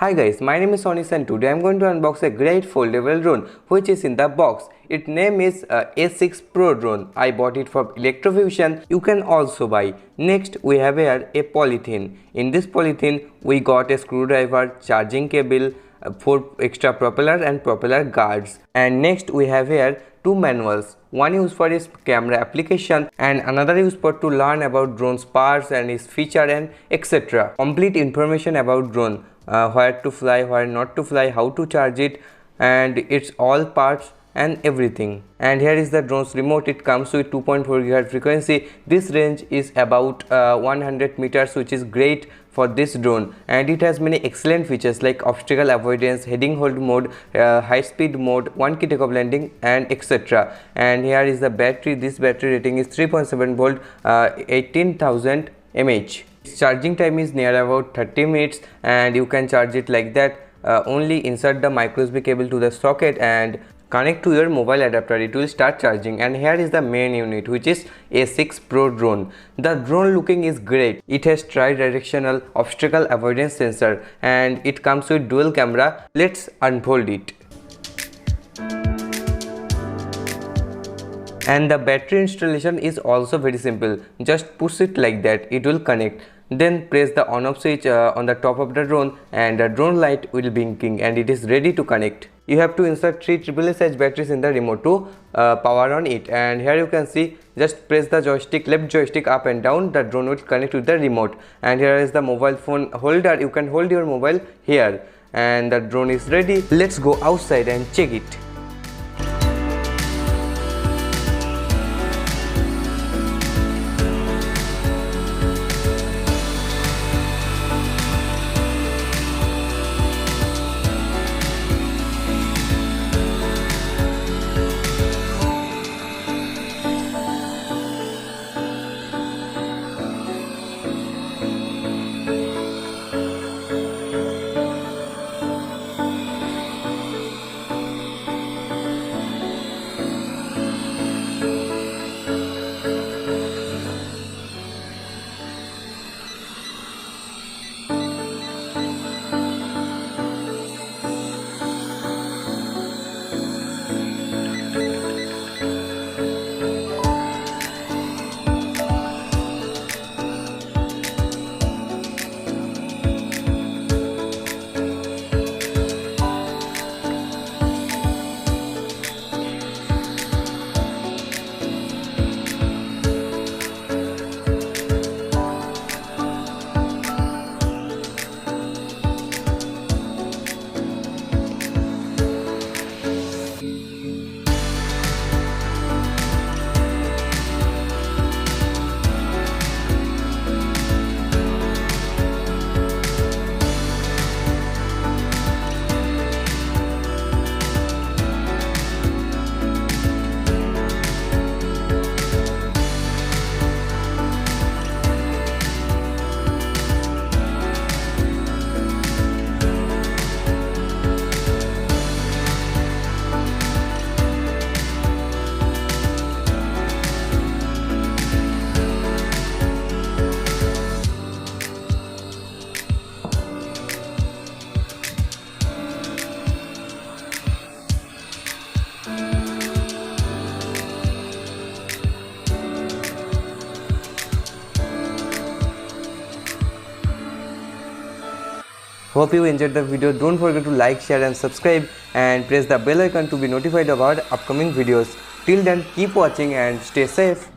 Hi guys, my name is Anish and today I am going to unbox a great foldable drone which is in the box. Its name is A6 Pro drone. I bought it from Electrofusion. You can also buy. Next we have here a polythene. In this polythene we got a screwdriver, charging cable, 4 extra propeller and propeller guards. And next we have here two manuals. One used for its camera application and another used for to learn about drone's parts and its feature and etc. Complete information about drone. Where to fly, where not to fly, how to charge it, and its all parts and everything. And here is the drone's remote. It comes with 2.4 GHz frequency. This range is about 100 meters, which is great for this drone, and it has many excellent features like obstacle avoidance, heading hold mode, high speed mode, 1 key takeoff landing and etc. And here is the battery. This battery rating is 3.7 volt, 18,000 mAh. Charging time is near about 30 minutes and you can charge it like that. Only insert the micro USB cable to the socket and connect to your mobile adapter. It will start charging. And here is the main unit, which is A6 Pro drone. The drone looking is great. It has tri-directional obstacle avoidance sensor and it comes with dual camera. Let's unfold it. And the battery installation is also very simple. Just push it like that, it will connect. Then press the on off switch on the top of the drone and the drone light will blinking and it is ready to connect. You have to insert 3 SSH batteries in the remote to power on it. And here you can see, just press the joystick, left joystick up and down, the drone will connect with the remote. And here is the mobile phone holder. You can hold your mobile here and the drone is ready. Let's go outside and check it. Hope you enjoyed the video. Don't forget to like, share and subscribe and press the bell icon to be notified about upcoming videos. Till then, keep watching and stay safe.